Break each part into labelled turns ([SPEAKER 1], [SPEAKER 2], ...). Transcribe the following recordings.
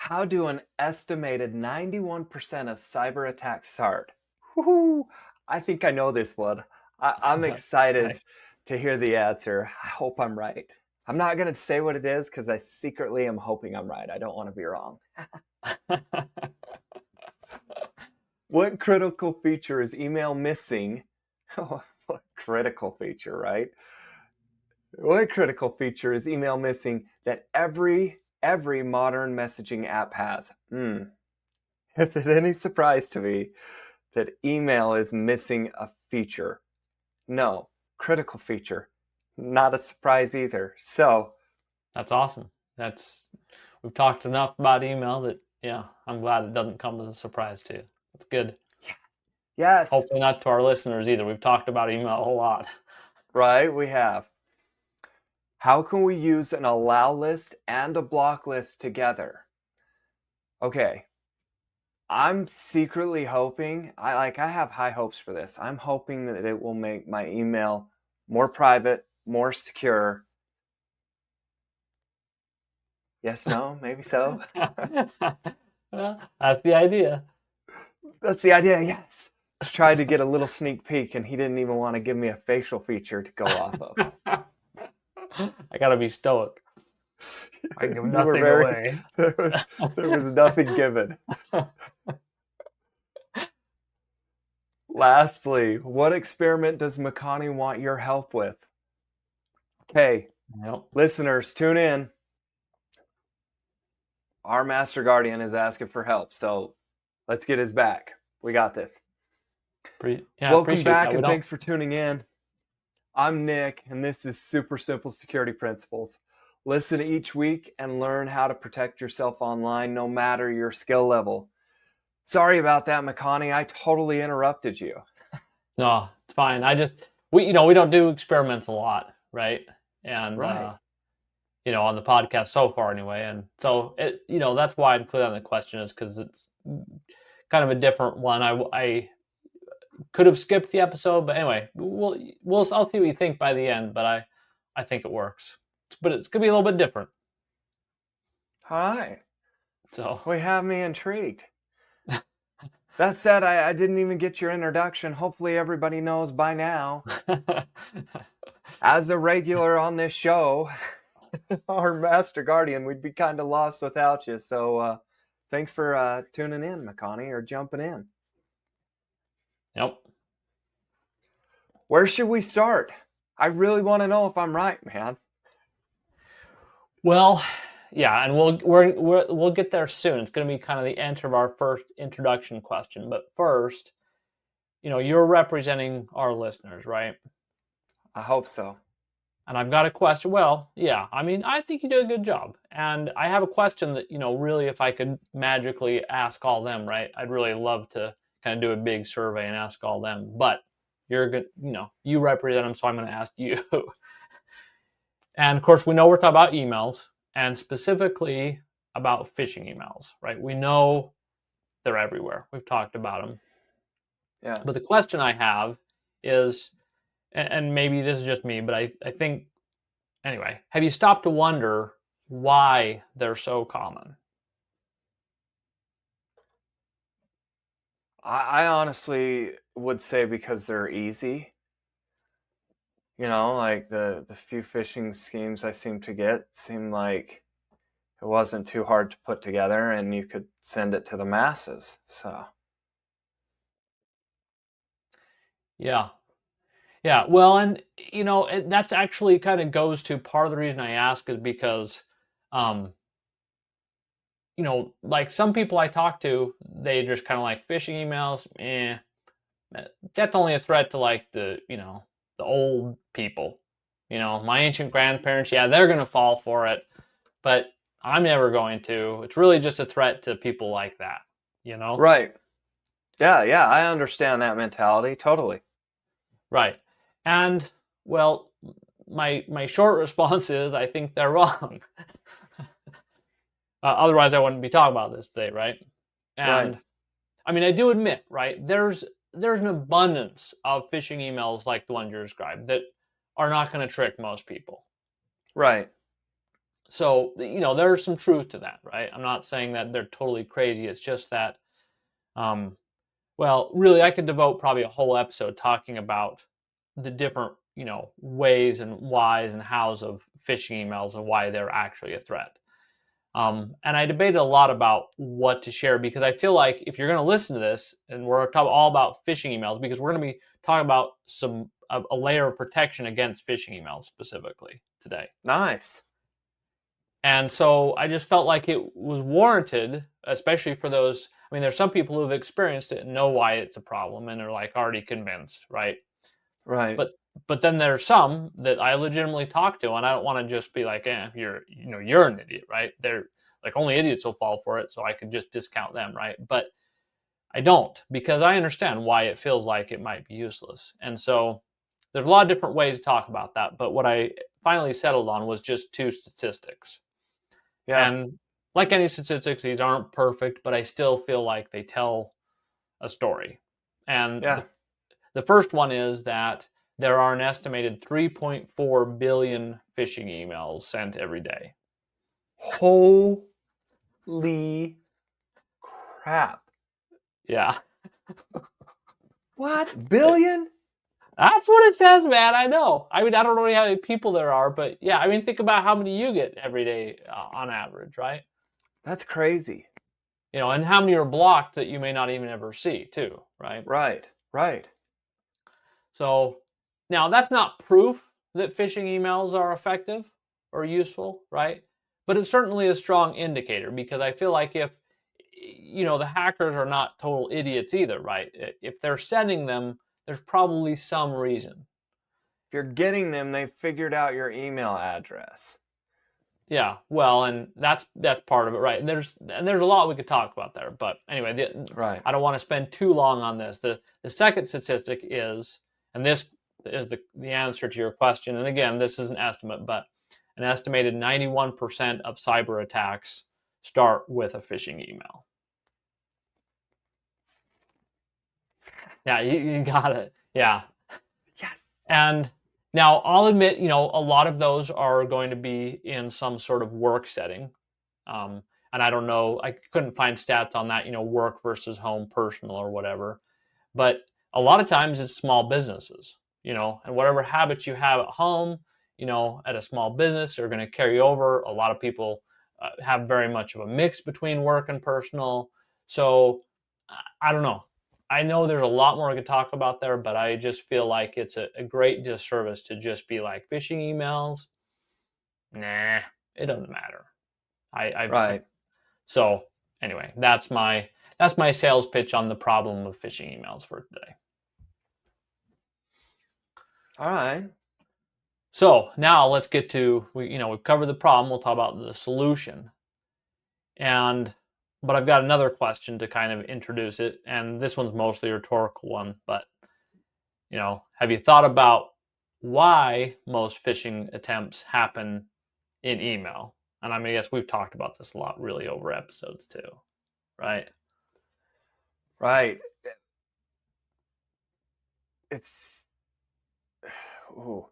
[SPEAKER 1] How do an estimated 91% of cyber attacks start? Woohoo! I think I know this one. I'm excited
[SPEAKER 2] Nice.
[SPEAKER 1] to hear the answer. I hope I'm right. I'm not going to say what it is because I secretly am hoping I'm right. I don't want to be wrong. What critical feature is email missing? What critical feature, right? What critical feature is email missing that every modern messaging app has? Is it any surprise to me that email is missing a feature? No, critical feature. Not a surprise either. So,
[SPEAKER 2] That's awesome. We've talked enough about email that, yeah, I'm glad it doesn't come as a surprise to you. That's good.
[SPEAKER 1] yes,
[SPEAKER 2] Hopefully not to our listeners either. We've talked about email a whole lot.
[SPEAKER 1] right, we have. How can we use an allow list and a block list together? Okay, I'm secretly hoping, I have high hopes for this. I'm hoping that it will make my email more private, more secure. Yes, no, maybe so.
[SPEAKER 2] Well, that's the idea.
[SPEAKER 1] That's the idea, yes. Just tried to get a little sneak peek and he didn't even want to give me a facial feature to go off of.
[SPEAKER 2] I gotta be stoic. I give
[SPEAKER 1] You were
[SPEAKER 2] nothing
[SPEAKER 1] very
[SPEAKER 2] away.
[SPEAKER 1] there was nothing given. Lastly, what experiment does Makani want your help with? Okay,
[SPEAKER 2] Yep.
[SPEAKER 1] listeners, tune in. Our Master Guardian is asking for help, so let's get his back. We got this.
[SPEAKER 2] Yeah,
[SPEAKER 1] Welcome
[SPEAKER 2] appreciate
[SPEAKER 1] back
[SPEAKER 2] that. We
[SPEAKER 1] and
[SPEAKER 2] don't.
[SPEAKER 1] thanks for tuning in. I'm Nick, and this is Super Simple Security Principles. Listen each week and learn how to protect yourself online no matter your skill level. Sorry about that, Makani. I totally interrupted you.
[SPEAKER 2] No, it's fine. We don't do experiments a lot, right? And
[SPEAKER 1] Right.
[SPEAKER 2] on the podcast so far anyway. And so that's why I included on the question is because it's kind of a different one. I could have skipped the episode, but anyway, I'll see what you think by the end. But I think it works. But it's gonna be a little bit different.
[SPEAKER 1] Hi.
[SPEAKER 2] So
[SPEAKER 1] We have me intrigued. That said, I didn't even get your introduction. Hopefully, everybody knows by now. As a regular on this show, our Master Guardian, we'd be kind of lost without you. So, thanks for tuning in, Makani, or jumping in.
[SPEAKER 2] Yep.
[SPEAKER 1] Where should we start? I really want to know if I'm right, man.
[SPEAKER 2] Well, yeah, and we'll get there soon. It's going to be kind of the end of our first introduction question. But first, you're representing our listeners, right?
[SPEAKER 1] I hope so.
[SPEAKER 2] And I've got a question. Well, yeah, I mean, I think you do a good job. And I have a question that, really, if I could magically ask all them, right? I'd really love to kind of do a big survey and ask all them. But you're good, you represent them, so I'm going to ask you. And of course, we know we're talking about emails and specifically about phishing emails, right? We know they're everywhere. We've talked about them.
[SPEAKER 1] Yeah.
[SPEAKER 2] But the question I have is, and maybe this is just me, but I think, anyway, have you stopped to wonder why they're so common?
[SPEAKER 1] I honestly would say because they're easy. Like the few phishing schemes I seem to get seem like it wasn't too hard to put together and you could send it to the masses. So,
[SPEAKER 2] Yeah. Yeah. Well, and, that's actually kind of goes to part of the reason I ask is because, um, like some people I talk to, they just kind of like phishing emails. That's only a threat to like the old people. My ancient grandparents, yeah, they're going to fall for it, but I'm never going to. It's really just a threat to people like that, you know?
[SPEAKER 1] right. Yeah, I understand that mentality totally.
[SPEAKER 2] Right. And well, my short response is I think they're wrong. Otherwise, I wouldn't be talking about this today, right?
[SPEAKER 1] Right.
[SPEAKER 2] And I mean, I do admit, right? There's an abundance of phishing emails like the ones you described that are not going to trick most people.
[SPEAKER 1] Right.
[SPEAKER 2] So, there's some truth to that, right? I'm not saying that they're totally crazy. It's just that, um, well, really, I could devote probably a whole episode talking about the different, ways and whys and hows of phishing emails and why they're actually a threat. And I debated a lot about what to share because I feel like if you're going to listen to this, and we're talking all about phishing emails, because we're going to be talking about a layer of protection against phishing emails specifically today.
[SPEAKER 1] Nice.
[SPEAKER 2] And so I just felt like it was warranted, especially for those. I mean, there's some people who have experienced it and know why it's a problem, and they're like already convinced, right?
[SPEAKER 1] Right.
[SPEAKER 2] But then there's some that I legitimately talk to, and I don't want to just be like, you're an idiot, right? They're like, only idiots will fall for it, so I could just discount them, right? But I don't, because I understand why it feels like it might be useless. And so there's a lot of different ways to talk about that, but what I finally settled on was just two statistics.
[SPEAKER 1] Yeah.
[SPEAKER 2] And like any statistics, these aren't perfect, but I still feel like they tell a story. And
[SPEAKER 1] Yeah.
[SPEAKER 2] the first one is that there are an estimated 3.4 billion phishing emails sent every day.
[SPEAKER 1] Holy crap.
[SPEAKER 2] Yeah.
[SPEAKER 1] What? Billion?
[SPEAKER 2] That's what it says, man. I know. I mean, I don't know how many people there are, but yeah, I mean, think about how many you get every day on average, right?
[SPEAKER 1] That's crazy.
[SPEAKER 2] And how many are blocked that you may not even ever see, too, right?
[SPEAKER 1] Right. Right.
[SPEAKER 2] So now that's not proof that phishing emails are effective or useful, right? But it's certainly a strong indicator, because I feel like if the hackers are not total idiots either, right? If they're sending them, there's probably some reason.
[SPEAKER 1] If you're getting them, they figured out your email address.
[SPEAKER 2] Yeah, well, and that's part of it, right? And there's a lot we could talk about there, but anyway,
[SPEAKER 1] Right.
[SPEAKER 2] I don't want to spend too long on this. The second statistic is, and this is the answer to your question. And again, this is an estimate, but an estimated 91% of cyber attacks start with a phishing email. Yeah, you got it. Yeah.
[SPEAKER 1] Yes.
[SPEAKER 2] And now I'll admit, a lot of those are going to be in some sort of work setting. And I don't know, I couldn't find stats on that, work versus home, personal, or whatever. But a lot of times it's small businesses, and whatever habits you have at home, at a small business are going to carry over. A lot of people have very much of a mix between work and personal. So I don't know. I know there's a lot more I could talk about there, but I just feel like it's a great disservice to just be like phishing emails. Nah, it doesn't matter. I
[SPEAKER 1] Right.
[SPEAKER 2] so anyway, that's my sales pitch on the problem of phishing emails for today.
[SPEAKER 1] All right.
[SPEAKER 2] So now let's get to we've covered the problem. We'll talk about the solution. But I've got another question to kind of introduce it, and this one's mostly a rhetorical one. But have you thought about why most phishing attempts happen in email? And I mean, I guess we've talked about this a lot, really, over episodes too, right?
[SPEAKER 1] Right. It's ooh,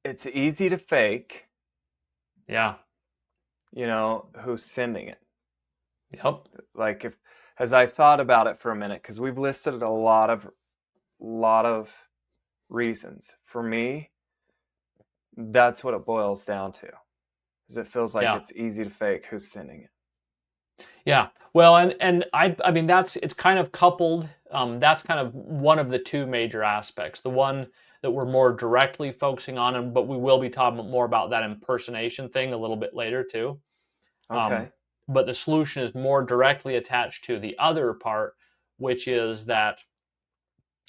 [SPEAKER 1] it's easy to fake,
[SPEAKER 2] Yeah.
[SPEAKER 1] who's sending it.
[SPEAKER 2] Yep.
[SPEAKER 1] Like if as I thought about it for a minute, because we've listed a lot of reasons. For me, that's what it boils down to. Is it feels like
[SPEAKER 2] Yeah.
[SPEAKER 1] it's easy to fake who's sending it.
[SPEAKER 2] Yeah. Well, and I mean it's kind of coupled. That's kind of one of the two major aspects. The one that we're more directly focusing on, but we will be talking more about that impersonation thing a little bit later too. Um,
[SPEAKER 1] Okay.
[SPEAKER 2] but the solution is more directly attached to the other part, which is that,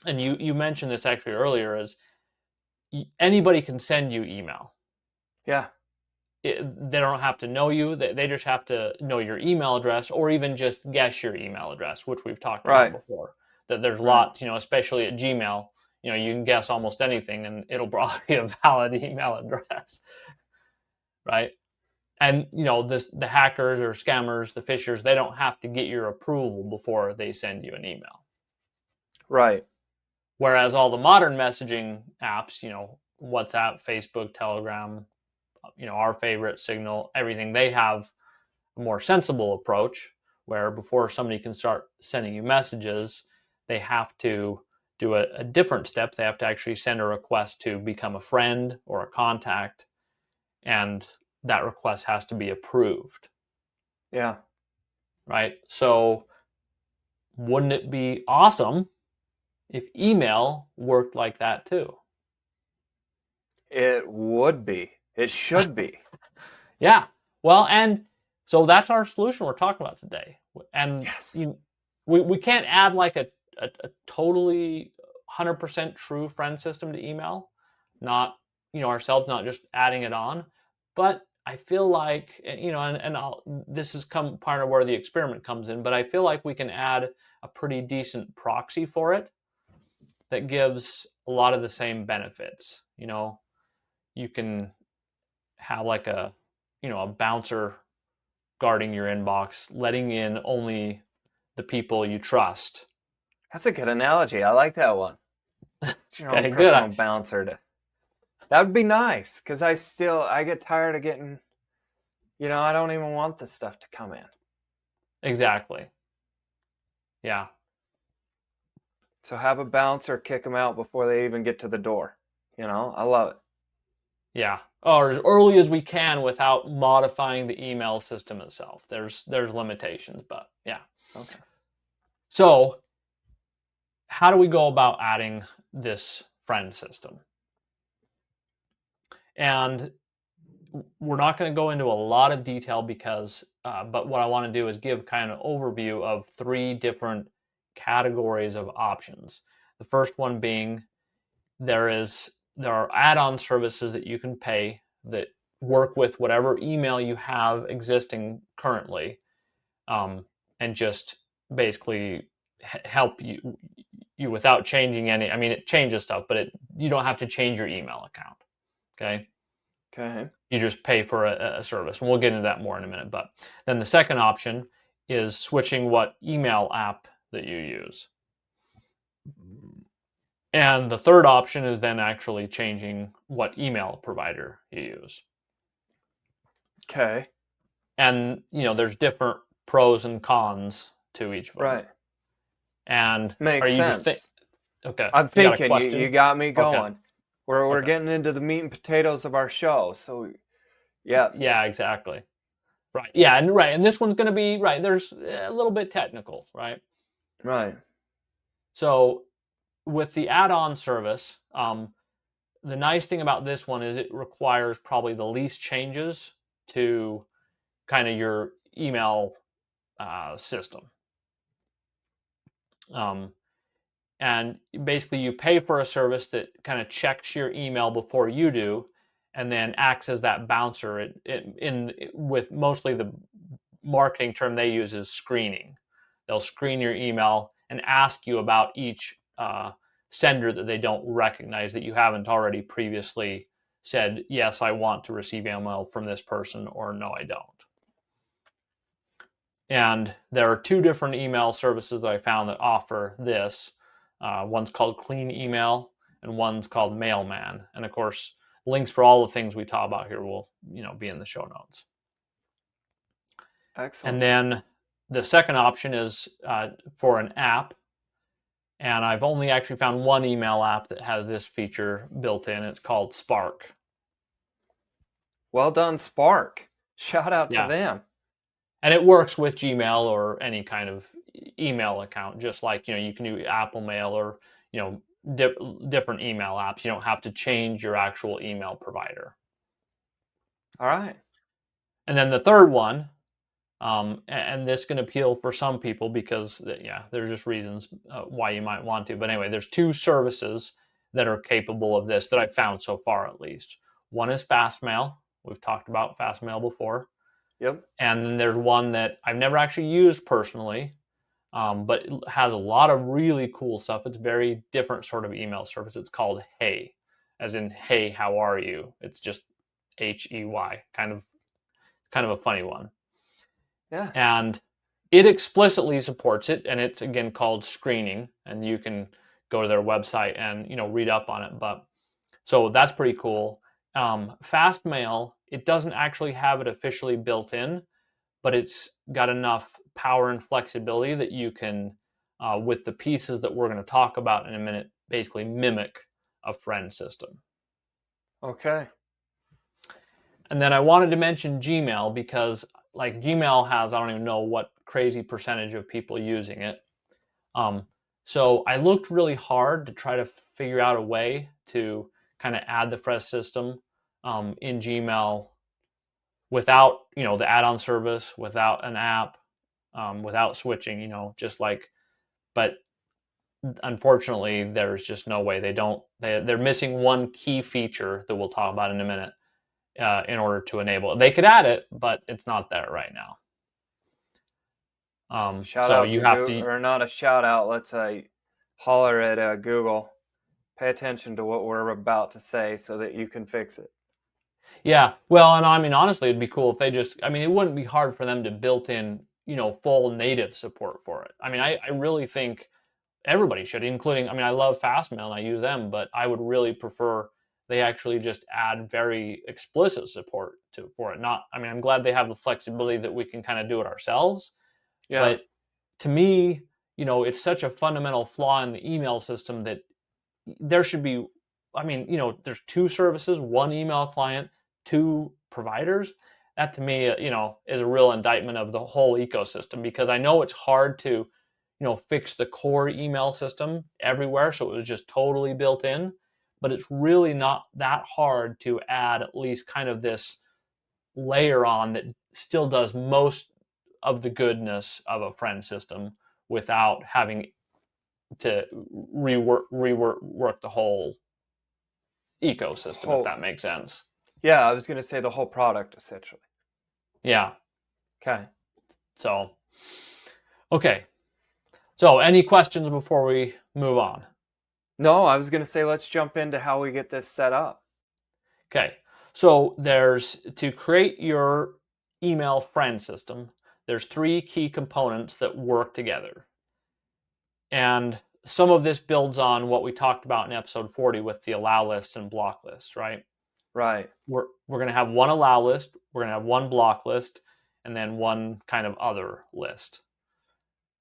[SPEAKER 2] and you mentioned this actually earlier, is anybody can send you email.
[SPEAKER 1] Yeah.
[SPEAKER 2] They don't have to know you. They just have to know your email address, or even just guess your email address, which we've talked about
[SPEAKER 1] Right.
[SPEAKER 2] before. That there's
[SPEAKER 1] Right.
[SPEAKER 2] lots, especially at Gmail, you can guess almost anything and it'll probably be a valid email address, right? And the hackers or scammers, the phishers, they don't have to get your approval before they send you an email.
[SPEAKER 1] Right.
[SPEAKER 2] Whereas all the modern messaging apps, WhatsApp, Facebook, Telegram, our favorite, Signal, everything. They have a more sensible approach where before somebody can start sending you messages, they have to do a different step. They have to actually send a request to become a friend or a contact, and that request has to be approved.
[SPEAKER 1] Yeah.
[SPEAKER 2] Right? So wouldn't it be awesome if email worked like that too?
[SPEAKER 1] It would be. It should be.
[SPEAKER 2] Yeah. Well, and so that's our solution we're talking about today. And
[SPEAKER 1] Yes.
[SPEAKER 2] we can't add like a totally 100% true friend system to email, not ourselves, not just adding it on. But I feel like this is part of where the experiment comes in. But I feel like we can add a pretty decent proxy for it that gives a lot of the same benefits. You can have like a bouncer guarding your inbox, letting in only the people you trust.
[SPEAKER 1] That's a good analogy. I like that one. It's your own
[SPEAKER 2] Okay, good.
[SPEAKER 1] personal bouncer. That would be nice, because I get tired of getting, I don't even want the stuff to come in.
[SPEAKER 2] Exactly. Yeah.
[SPEAKER 1] So have a bouncer kick them out before they even get to the door. I love it.
[SPEAKER 2] Yeah. Or as early as we can without modifying the email system itself. There's limitations, but yeah.
[SPEAKER 1] Okay.
[SPEAKER 2] So how do we go about adding this friend system? And we're not going to go into a lot of detail because, but what I want to do is give kind of an overview of 3 different categories of options. The first one being there are add-on services that you can pay that work with whatever email you have existing currently, and just basically help you without changing any. I mean, it changes stuff, but you don't have to change your email account. Okay.
[SPEAKER 1] Okay.
[SPEAKER 2] You just pay for a service, and we'll get into that more in a minute. But then the second option is switching what email app that you use. And the third option is then actually changing what email provider you use.
[SPEAKER 1] Okay.
[SPEAKER 2] And there's different pros and cons to each of them.
[SPEAKER 1] Right.
[SPEAKER 2] And are
[SPEAKER 1] Makes
[SPEAKER 2] you just
[SPEAKER 1] sense.
[SPEAKER 2] okay?
[SPEAKER 1] I'm
[SPEAKER 2] You got a
[SPEAKER 1] thinking you
[SPEAKER 2] question?
[SPEAKER 1] got me
[SPEAKER 2] Okay.
[SPEAKER 1] going. We're
[SPEAKER 2] Okay.
[SPEAKER 1] getting into the meat and potatoes of our show. So yeah.
[SPEAKER 2] Yeah, exactly. Right. Yeah, and this one's going to be right. There's a little bit technical, right?
[SPEAKER 1] Right.
[SPEAKER 2] So with the add-on service, the nice thing about this one is it requires probably the least changes to kind of your email system. And basically, you pay for a service that kind of checks your email before you do, and then acts as that bouncer. With mostly the marketing term they use is screening. They'll screen your email and ask you about each sender that they don't recognize, that you haven't already previously said, yes, I want to receive email from this person, or no, I don't. And there are 2 different email services that I found that offer this. One's called Clean Email, and one's called Mailman. And of course, links for all the things we talk about here will be in the show notes.
[SPEAKER 1] Excellent.
[SPEAKER 2] And then the second option is for an app. And I've only actually found one email app that has this feature built in. It's called Spark.
[SPEAKER 1] Well done, Spark. Shout out to
[SPEAKER 2] Yeah.
[SPEAKER 1] them.
[SPEAKER 2] And it works with Gmail or any kind of email account, just like you can do Apple Mail or different email apps. You don't have to change your actual email provider.
[SPEAKER 1] All right.
[SPEAKER 2] And then the third one, and this can appeal for some people because there's just reasons why you might want to. But anyway, there's 2 services that are capable of this that I've found so far, at least. One is Fastmail. We've talked about Fastmail before.
[SPEAKER 1] Yep.
[SPEAKER 2] And then there's one that I've never actually used personally, but it has a lot of really cool stuff. It's a very different sort of email service. It's called Hey, as in, hey, how are you? It's just HEY, kind of a funny one.
[SPEAKER 1] Yeah.
[SPEAKER 2] And it explicitly supports it, and it's again called screening, and you can go to their website and read up on it. But so that's pretty cool. Fastmail it doesn't actually have it officially built in, but it's got enough power and flexibility that you can, with the pieces that we're going to talk about in a minute, basically mimic a friend system.
[SPEAKER 1] Okay.
[SPEAKER 2] And then I wanted to mention Gmail because like Gmail has, I don't even know what crazy percentage of people using it. So I looked really hard to try to figure out a way to kind of add the friend system in Gmail without, the add-on service, without an app, without switching, just like, but unfortunately, there's just no way. They're missing one key feature that we'll talk about in a minute in order to enable it. They could add it, but it's not there right now.
[SPEAKER 1] Shout
[SPEAKER 2] So
[SPEAKER 1] out
[SPEAKER 2] you
[SPEAKER 1] to
[SPEAKER 2] have
[SPEAKER 1] Google,
[SPEAKER 2] to,
[SPEAKER 1] or not a shout out. Let's holler at Google. Pay attention to what we're about to say so that you can fix it.
[SPEAKER 2] yeah. Well, and I mean, honestly, it'd be cool if they just, I mean, it wouldn't be hard for them to built in, full native support for it. I mean, I really think everybody should, including, I mean, I love Fastmail and I use them, but I would really prefer they actually just add very explicit support for it. Not, I mean, I'm glad they have the flexibility that we can kind of do it ourselves,
[SPEAKER 1] Yeah.
[SPEAKER 2] but to me, it's such a fundamental flaw in the email system that there should be, I mean, there's two services, one email client, two providers. That to me, is a real indictment of the whole ecosystem, because I know it's hard to, fix the core email system everywhere. So it was just totally built in, but it's really not that hard to add at least kind of this layer on that still does most of the goodness of a friend system without having to rework the whole ecosystem, if that makes sense.
[SPEAKER 1] Yeah, I was going to say the whole product, essentially.
[SPEAKER 2] Yeah.
[SPEAKER 1] Okay.
[SPEAKER 2] So, okay. So, any questions before we move on?
[SPEAKER 1] No, I was going to say let's jump into how we get this set up.
[SPEAKER 2] Okay. So, to create your email friend system, there's three key components that work together. And some of this builds on what we talked about in episode 40 with the allow list and block list, right?
[SPEAKER 1] Right.
[SPEAKER 2] We're going to have one allow list, we're going to have one block list, and then one kind of other list.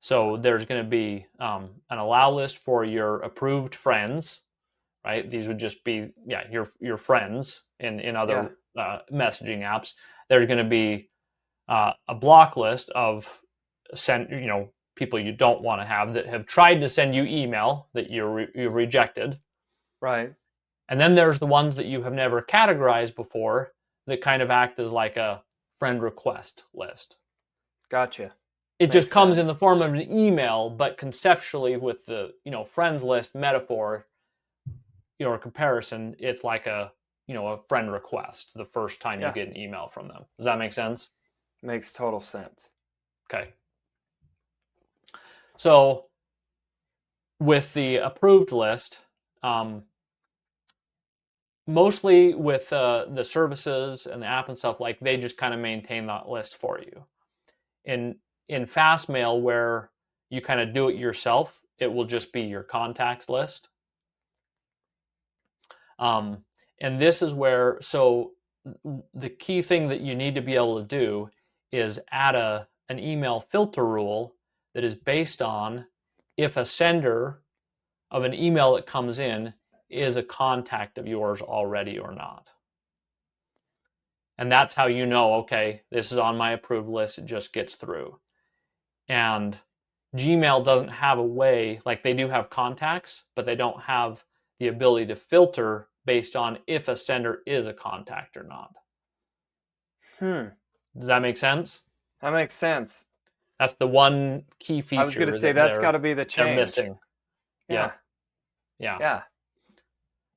[SPEAKER 2] So there's going to be an allow list for your approved friends, right? These would just be, your friends in other messaging apps. There's going to be a block list of people you don't want to have that have tried to send you email that you've rejected.
[SPEAKER 1] Right.
[SPEAKER 2] And then there's the ones that you have never categorized before that kind of act as like a friend request list.
[SPEAKER 1] Gotcha.
[SPEAKER 2] It just comes in the form of an email, but conceptually with the, friends list metaphor, comparison, it's like a friend request the first time you get an email from them. Does that make sense?
[SPEAKER 1] Makes total sense.
[SPEAKER 2] Okay. So with the approved list, mostly with the services and the app and stuff, like they just kind of maintain that list for you. In Fastmail, where you kind of do it yourself, it will just be your contacts list. And this is where, so the key thing that you need to be able to do is add an email filter rule that is based on if a sender of an email that comes in is a contact of yours already or not. And that's how you know, okay, this is on my approved list, it just gets through. And Gmail doesn't have a way, like they do have contacts, but they don't have the ability to filter based on if a sender is a contact or not. Does that make sense?
[SPEAKER 1] That makes sense.
[SPEAKER 2] That's the one key feature.
[SPEAKER 1] I was going to say that's got to be the change.
[SPEAKER 2] They're missing.
[SPEAKER 1] Yeah.
[SPEAKER 2] Yeah.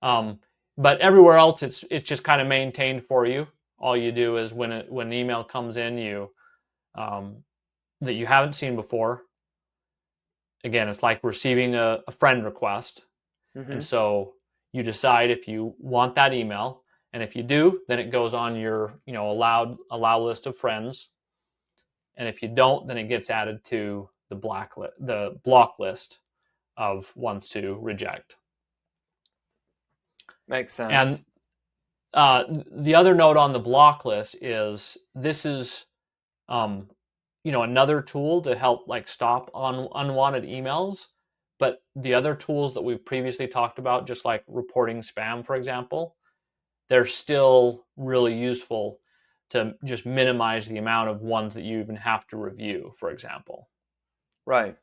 [SPEAKER 2] But everywhere else, it's just kind of maintained for you. All you do is when an email comes in, that you haven't seen before. Again, it's like receiving a friend request, and so you decide if you want that email, and if you do, then it goes on your allow list of friends, and if you don't, then it gets added to the block list of ones to reject.
[SPEAKER 1] Makes sense.
[SPEAKER 2] The other note on the block list is this is, another tool to help like stop on unwanted emails. But the other tools that we've previously talked about, just like reporting spam, for example, they're still really useful to just minimize the amount of ones that you even have to review, for example.
[SPEAKER 1] Right.
[SPEAKER 2] Does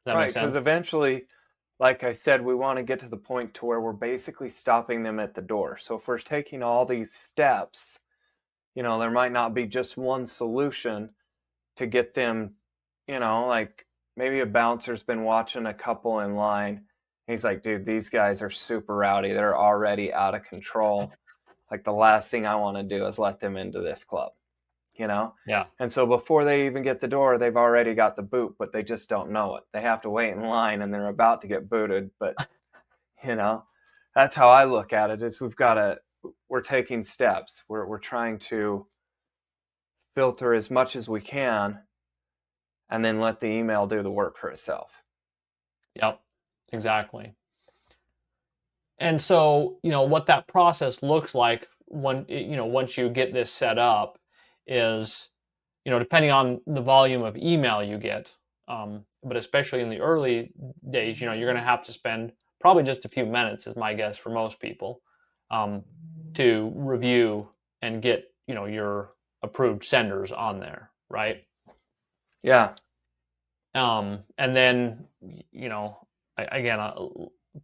[SPEAKER 2] that make
[SPEAKER 1] Right. Because
[SPEAKER 2] sense?
[SPEAKER 1] eventually, like I said, we want to get to the point to where we're basically stopping them at the door. So if we're taking all these steps, there might not be just one solution to get them, like maybe a bouncer's been watching a couple in line. He's like, dude, these guys are super rowdy. They're already out of control. Like the last thing I want to do is let them into this club, you know?
[SPEAKER 2] Yeah.
[SPEAKER 1] And so before they even get the door, they've already got the boot, but they just don't know it. They have to wait in line and they're about to get booted. But, you know, that's how I look at it is we're taking steps. We're trying to filter as much as we can and then let the email do the work for itself.
[SPEAKER 2] Yep. Exactly. And so, what that process looks like once you get this set up is, depending on the volume of email you get, but especially in the early days, you're going to have to spend probably just a few minutes, is my guess for most people, um, to review and get, your approved senders on there, right?
[SPEAKER 1] Yeah.
[SPEAKER 2] And then, again,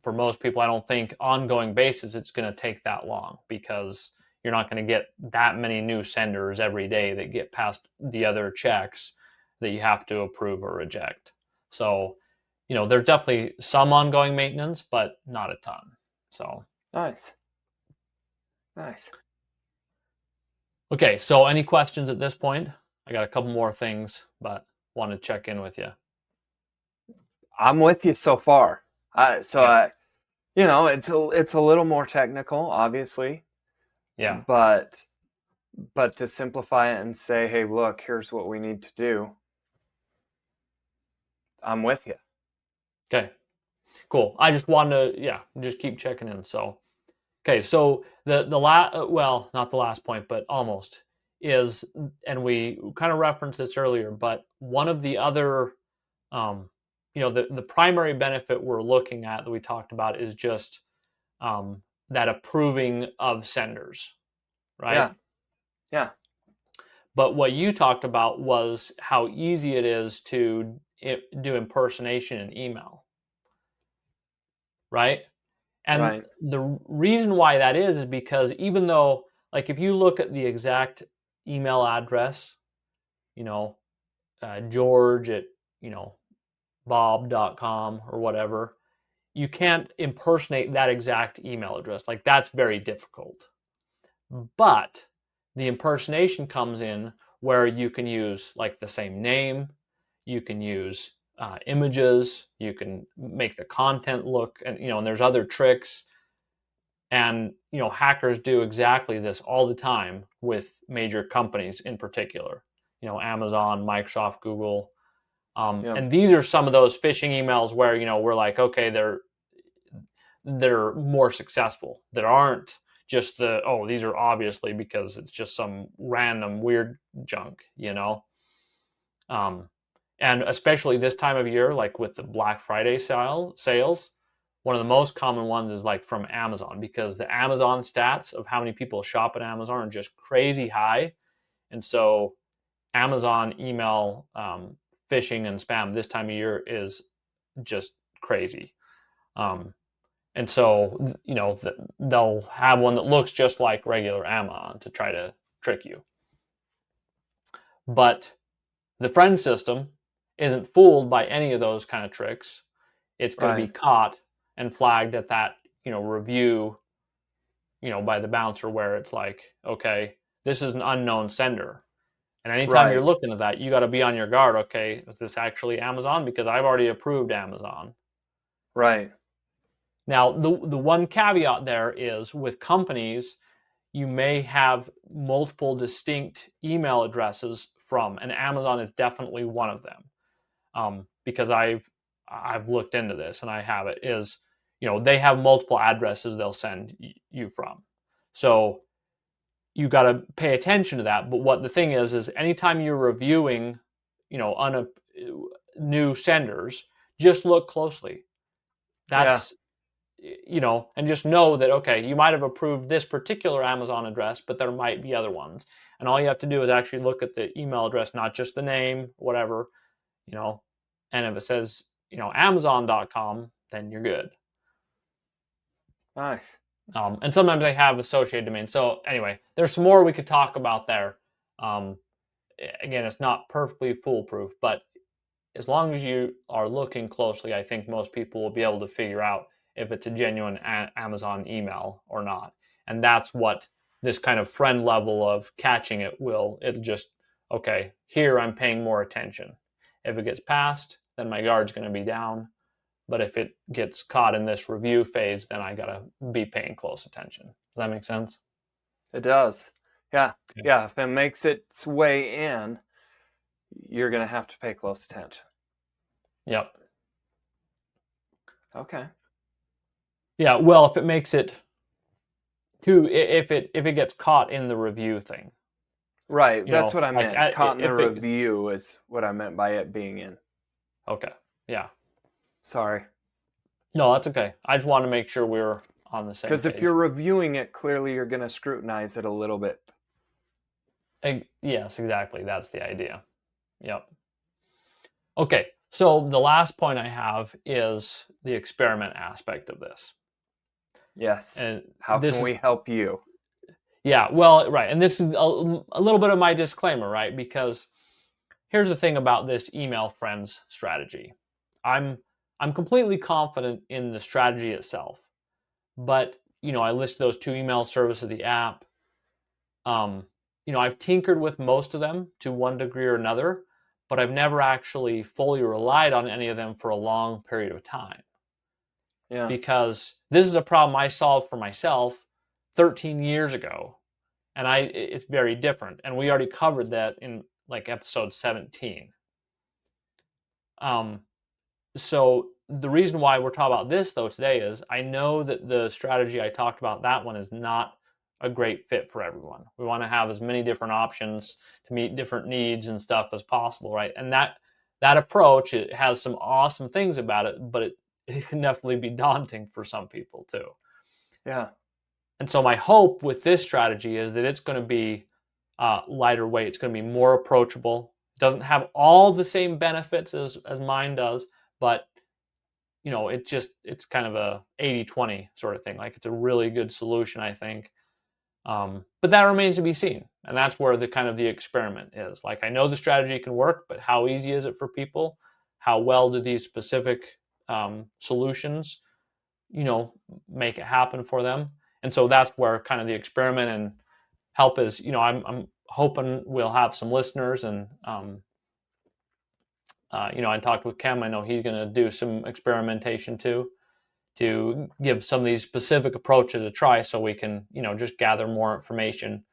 [SPEAKER 2] for most people, I don't think ongoing basis it's going to take that long because you're not going to get that many new senders every day that get past the other checks that you have to approve or reject. So, there's definitely some ongoing maintenance, but not a ton. So,
[SPEAKER 1] Nice. Nice.
[SPEAKER 2] okay. So, any questions at this point? I got a couple more things, but want to check in with you.
[SPEAKER 1] I'm with you so far. So
[SPEAKER 2] Okay.
[SPEAKER 1] I, it's a little more technical, obviously,
[SPEAKER 2] Yeah.
[SPEAKER 1] but to simplify it and say, hey, look, here's what we need to do. I'm with you.
[SPEAKER 2] Okay. Cool. I just wanted to, just keep checking in. So, okay. So the last, well, not the last point, but almost is, and we kind of referenced this earlier, but one of the other, um, the primary benefit we're looking at that we talked about is just that approving of senders, right?
[SPEAKER 1] Yeah. Yeah.
[SPEAKER 2] But what you talked about was how easy it is to do impersonation in email, right? And
[SPEAKER 1] Right.
[SPEAKER 2] the reason why that is because even though, like, if you look at the exact email address, you know, George at, bob.com or whatever, you can't impersonate that exact email address. Like, that's very difficult. But the impersonation comes in where you can use like the same name, you can use images, you can make the content look, and there's other tricks. And hackers do exactly this all the time with major companies in particular. Amazon, Microsoft, Google,
[SPEAKER 1] Yeah.
[SPEAKER 2] and these are some of those phishing emails where we're like, okay, they're more successful. That aren't just these are obviously because it's just some random weird junk. Um, and especially this time of year, like with the Black Friday sales, one of the most common ones is like from Amazon because the Amazon stats of how many people shop at Amazon are just crazy high. And so Amazon email phishing and spam this time of year is just crazy. Um, and so, they'll have one that looks just like regular Amazon to try to trick you. But the friend system isn't fooled by any of those kind of tricks. It's going to be
[SPEAKER 1] Right.
[SPEAKER 2] caught and flagged at that, review, by the bouncer where it's like, okay, this is an unknown sender. And anytime you're
[SPEAKER 1] Right.
[SPEAKER 2] looking at that, you got to be on your guard. Okay, is this actually Amazon? Because I've already approved Amazon.
[SPEAKER 1] Right.
[SPEAKER 2] Now, the one caveat there is with companies, you may have multiple distinct email addresses from, and Amazon is definitely one of them. Because I've looked into this and I have it is, they have multiple addresses they'll send you from. So you got to pay attention to that. But what the thing is anytime you're reviewing, on a new senders, just look closely.
[SPEAKER 1] Yeah.
[SPEAKER 2] That's, and just know that, okay, you might have approved this particular Amazon address, but there might be other ones. And all you have to do is actually look at the email address, not just the name, whatever, and if it says, Amazon.com, then you're good.
[SPEAKER 1] Nice.
[SPEAKER 2] And sometimes they have associated domains. So anyway, there's some more we could talk about there. Again, it's not perfectly foolproof, but as long as you are looking closely, I think most people will be able to figure out if it's a genuine Amazon email or not. And that's what this kind of friend level of catching it'll just, okay, here I'm paying more attention. If it gets passed, then my guard's going to be down. But if it gets caught in this review phase, then I got to be paying close attention. Does that make sense?
[SPEAKER 1] It does. Yeah.
[SPEAKER 2] Okay.
[SPEAKER 1] Yeah. If it makes its way in, you're going to have to pay close attention.
[SPEAKER 2] Yep.
[SPEAKER 1] Okay.
[SPEAKER 2] Yeah. Well, if it makes it to, if it gets caught in the review thing.
[SPEAKER 1] Right. That's what I meant. Caught in the review is what I meant by it being in.
[SPEAKER 2] Okay. Yeah.
[SPEAKER 1] Sorry.
[SPEAKER 2] No, that's okay. I just want to make sure we're on the same page.
[SPEAKER 1] Because if you're reviewing it, clearly you're going to scrutinize it a little bit.
[SPEAKER 2] Yes, exactly. That's the idea. Yep. Okay. So the last point I have is the experiment aspect of this.
[SPEAKER 1] Yes.
[SPEAKER 2] And
[SPEAKER 1] how can we help you?
[SPEAKER 2] Yeah, well, right. And this is a little bit of my disclaimer, right? Because here's the thing about this email friends strategy. I'm completely confident in the strategy itself. But, I list those 2 email services of the app. I've tinkered with most of them to one degree or another, but I've never actually fully relied on any of them for a long period of time.
[SPEAKER 1] Yeah.
[SPEAKER 2] Because this is a problem I solved for myself 13 years ago, and it's very different. And we already covered that in like episode 17. So the reason why we're talking about this though today is I know that the strategy I talked about, that one is not a great fit for everyone. We want to have as many different options to meet different needs and stuff as possible, right? And that approach, it has some awesome things about it, but it can definitely be daunting for some people too.
[SPEAKER 1] Yeah.
[SPEAKER 2] And so my hope with this strategy is that it's going to be lighter weight. It's going to be more approachable. It doesn't have all the same benefits as mine does, but it's kind of a 80-20 sort of thing. Like it's a really good solution, I think. But that remains to be seen. And that's where the kind of the experiment is. Like I know the strategy can work, but how easy is it for people? How well do these specific solutions, make it happen for them? And so that's where kind of the experiment and help is, I'm hoping we'll have some listeners and, I talked with Kem. I know he's going to do some experimentation too, to give some of these specific approaches a try so we can, just gather more information.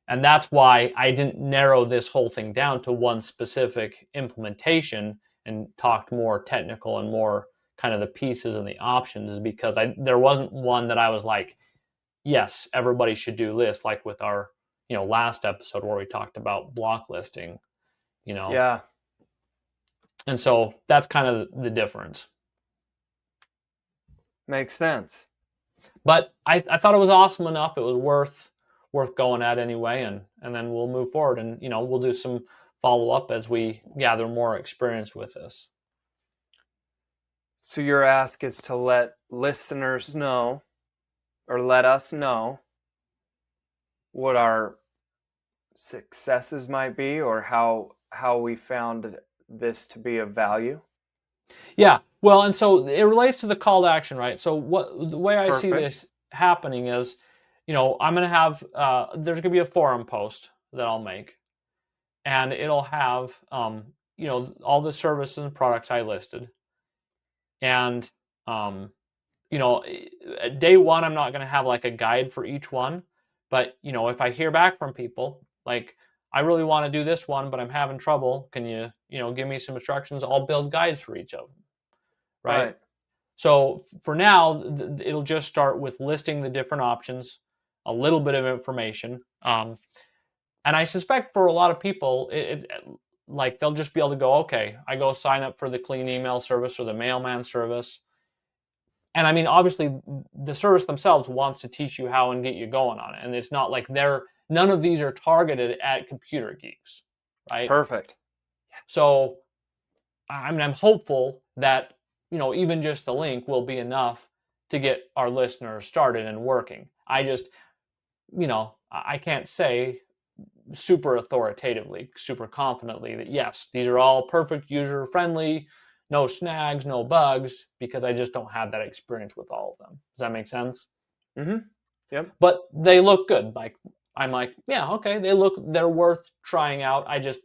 [SPEAKER 2] And that's why I didn't narrow this whole thing down to one specific implementation and talked more technical and more kind of the pieces and the options, is because there wasn't one that I was like, yes, everybody should do this, like with our, last episode where we talked about block listing,
[SPEAKER 1] Yeah.
[SPEAKER 2] And so that's kind of the difference.
[SPEAKER 1] Makes sense.
[SPEAKER 2] But I thought it was awesome enough. It was worth going at anyway, and then we'll move forward and we'll do some follow-up as we gather more experience with this.
[SPEAKER 1] So your ask is to let listeners know, or let us know, what our successes might be, or how we found this to be of value.
[SPEAKER 2] Yeah, well, and so it relates to the call to action, right? So the way I see this happening is, I'm going to have, there's going to be a forum post that I'll make, and it'll have, all the services and products I listed. And, day one, I'm not going to have like a guide for each one, but, if I hear back from people, like, I really want to do this one, but I'm having trouble. Can you, give me some instructions? I'll build guides for each of them. Right. So for now, it'll just start with listing the different options. a little bit of information. And I suspect for a lot of people, like they'll just be able to go, okay, I go sign up for the clean email service or the mailman service. And I mean, obviously, the service themselves wants to teach you how and get you going on it. And it's not like none of these are targeted at computer geeks, right?
[SPEAKER 1] Perfect.
[SPEAKER 2] So, I mean, I'm hopeful that, even just the link will be enough to get our listeners started and working. I just, I can't say super authoritatively, super confidently that yes, these are all perfect, user friendly, no snags, no bugs, because I just don't have that experience with all of them. Does that make sense?
[SPEAKER 1] Mm-hmm. Yep.
[SPEAKER 2] But they look good. Like I'm like, yeah, okay, they're worth trying out. I just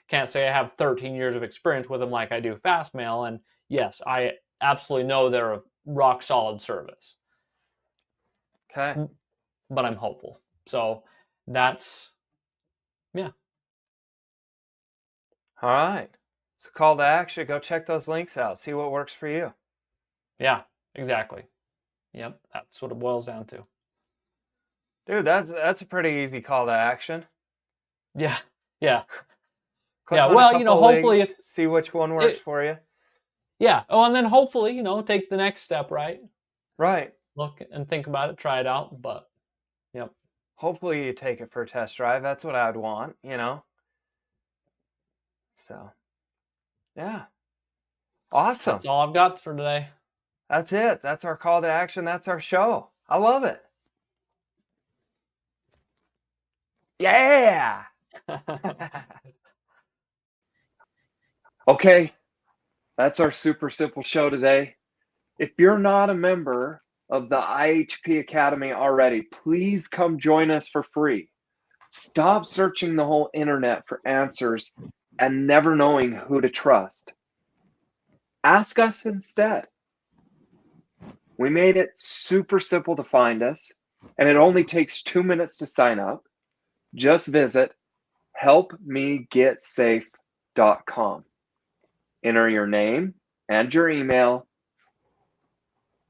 [SPEAKER 2] can't say I have 13 years of experience with them like I do Fastmail. And yes, I absolutely know they're a rock solid service.
[SPEAKER 1] Okay.
[SPEAKER 2] But I'm hopeful. So that's yeah.
[SPEAKER 1] All right. So call to action. Go check those links out. See what works for you.
[SPEAKER 2] Yeah, exactly. Yep, that's what it boils down to.
[SPEAKER 1] Dude, that's a pretty easy call to action.
[SPEAKER 2] Yeah, yeah,
[SPEAKER 1] Click
[SPEAKER 2] yeah.
[SPEAKER 1] on a
[SPEAKER 2] Well,
[SPEAKER 1] couple
[SPEAKER 2] hopefully,
[SPEAKER 1] links, see which one works for you.
[SPEAKER 2] yeah. Oh, and then hopefully, take the next step, right?
[SPEAKER 1] Right.
[SPEAKER 2] Look and think about it, try it out. But, yep.
[SPEAKER 1] Hopefully you take it for a test drive. That's what I'd want, So, yeah. Awesome.
[SPEAKER 2] That's all I've got for today.
[SPEAKER 1] That's it. That's our call to action. That's our show. I love it. Yeah. Okay. That's our super simple show today. If you're not a member of the IHP Academy already, please come join us for free. Stop searching the whole internet for answers and never knowing who to trust. Ask us instead. We made it super simple to find us, and it only takes 2 minutes to sign up. Just visit helpmegetsafe.com. Enter your name and your email.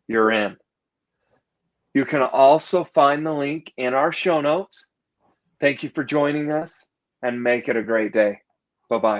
[SPEAKER 1] You're in. You can also find the link in our show notes. Thank you for joining us, and make it a great day. Bye-bye.